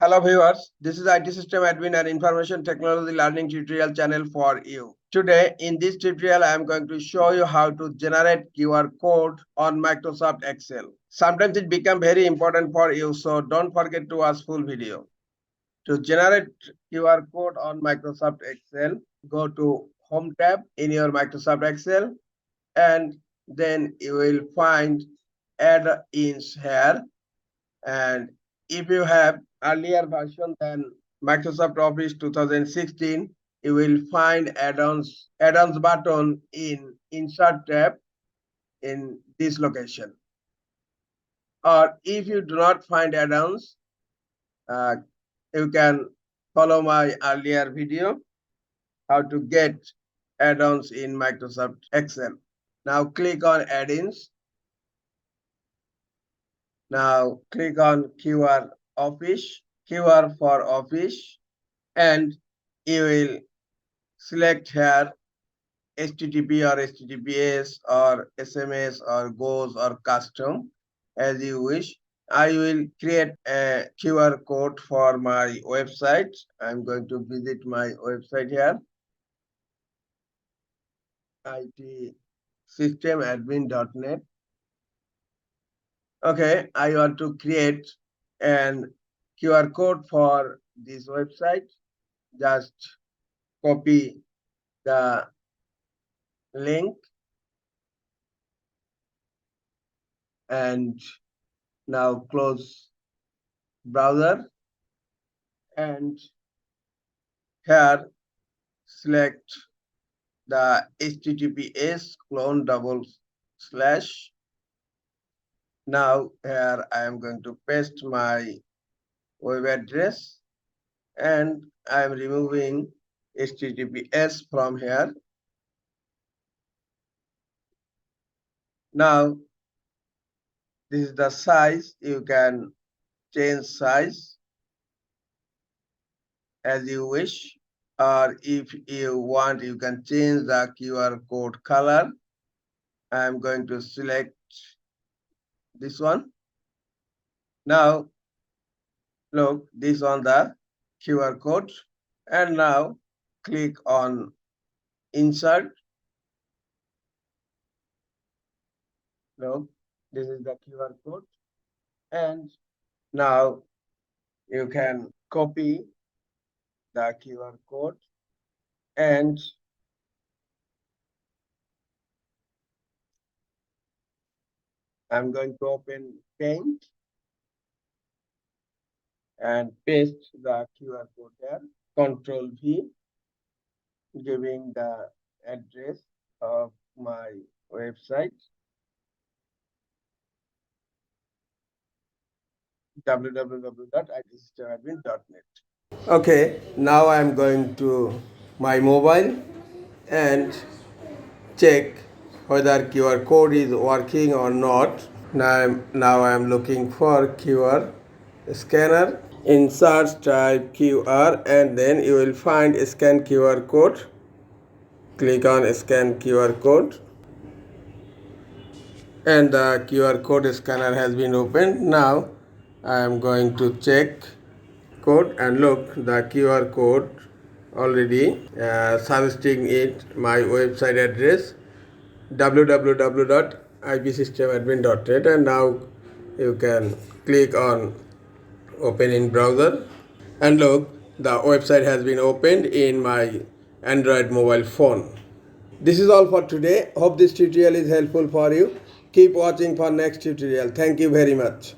Hello viewers, this is IT System Admin and Information Technology Learning tutorial channel for you. Today in this tutorial I am going to show you how to generate QR code on Microsoft Excel. Sometimes it becomes very important for you, so don't forget to watch full video. To generate QR code on Microsoft Excel, go to Home tab in your Microsoft Excel and then you will find add-ins here. And if you have earlier version than Microsoft Office 2016, you will find add-ons button in Insert tab in this location. Or if you do not find add-ons, you can follow my earlier video how to get add-ons in Microsoft Excel. Now click on add-ins. Now click on QR Office, QR for Office, and you will select here HTTP or HTTPS or SMS or GOES or custom as you wish. I will create a QR code for my website. I'm going to visit my website here, itsystemadmin.net. Okay, I want to create an QR code for this website. Just copy the link and now close browser, and here select the HTTPS clone double slash. Now here I am going to paste my web address and I am removing HTTPS from here. Now this is the size. You can change size as you wish, or if you want you can change the QR code color. I am going to select this one. Now look, this on the QR code, and now click on insert. Look, this is the QR code, and now you can copy the QR code and I'm going to open Paint and paste the QR code there. Control V, giving the address of my website, www.itsystemadmin.net. Okay, now I'm going to my mobile and check whether QR code is working or not. Now I'm looking for QR scanner. In search type QR and then you will find scan QR code. Click on scan QR code and the QR code scanner has been opened. Now I am going to check code and look, the QR code already suggesting it my website address www.ipsystemadmin.net, and now you can click on open in browser and look, the website has been opened in my Android mobile phone. This is all for today. Hope this tutorial is helpful for you. Keep watching for next tutorial. Thank you very much.